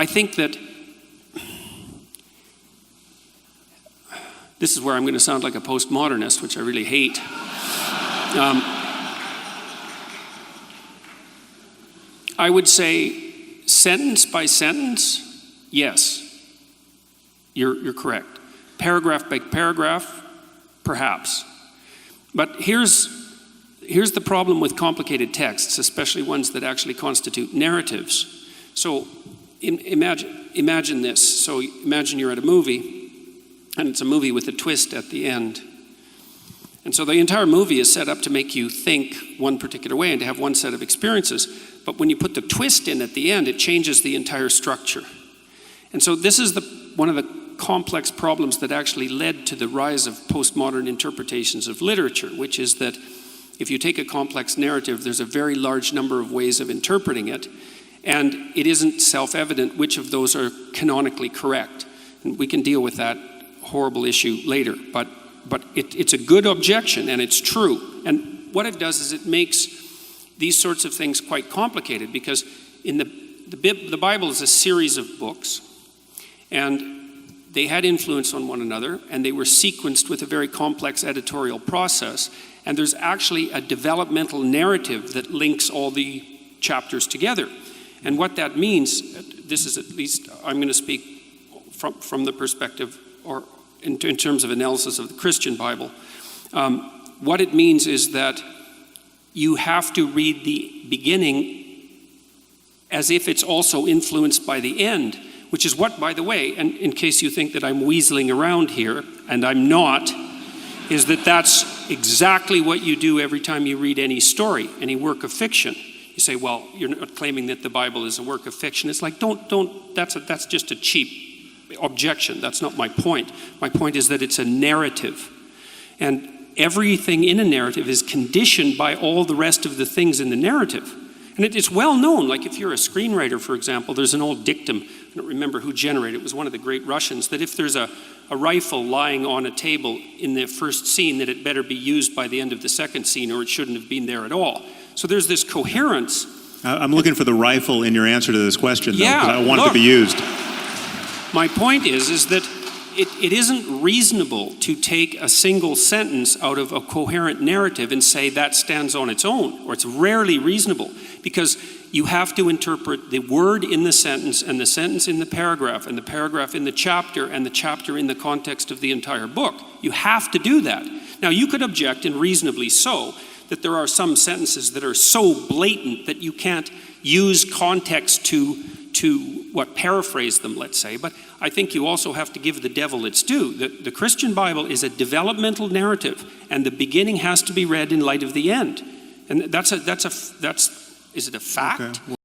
I think that this is where I'm going to sound like a postmodernist, which I really hate. I would say sentence by sentence, yes, you're correct. Paragraph by paragraph, perhaps. But here's the problem with complicated texts, especially ones that actually constitute narratives. So imagine this. So imagine you're at a movie, and it's a movie with a twist at the end. And so the entire movie is set up to make you think one particular way and to have one set of experiences. But when you put the twist in at the end, it changes the entire structure. And so this is one of the complex problems that actually led to the rise of postmodern interpretations of literature, which is that if you take a complex narrative, there's a very large number of ways of interpreting it, and it isn't self-evident which of those are canonically correct. And we can deal with that horrible issue later, but it's a good objection, and it's true. And what it does is it makes these sorts of things quite complicated, because in the Bible is a series of books, and they had influence on one another, and they were sequenced with a very complex editorial process, and there's actually a developmental narrative that links all the chapters together. And what that means, this is at least, I'm going to speak from the perspective, or in terms of analysis of the Christian Bible, what it means is that you have to read the beginning as if it's also influenced by the end, which is what, by the way, and in case you think that I'm weaseling around here, and I'm not, is that that's exactly what you do every time you read any story, any work of fiction. You say, well, you're not claiming that the Bible is a work of fiction. It's like, that's just a cheap objection. That's not my point. My point is that it's a narrative. And everything in a narrative is conditioned by all the rest of the things in the narrative. And it's well known, like if you're a screenwriter, for example, there's an old dictum, I don't remember who generated it, was one of the great Russians, that if there's a rifle lying on a table in the first scene, that it better be used by the end of the second scene, or it shouldn't have been there at all. So there's this coherence. I'm looking for the rifle in your answer to this question, though, yeah, because I want it to be used. My point is that it isn't reasonable to take a single sentence out of a coherent narrative and say that stands on its own, or it's rarely reasonable, because you have to interpret the word in the sentence and the sentence in the paragraph and the paragraph in the chapter and the chapter in the context of the entire book. You have to do that. Now, you could object, and reasonably so, that there are some sentences that are so blatant that you can't use context to paraphrase them, let's say. But I think you also have to give the devil its due. The Christian Bible is a developmental narrative, and the beginning has to be read in light of the end. And is it a fact? Okay.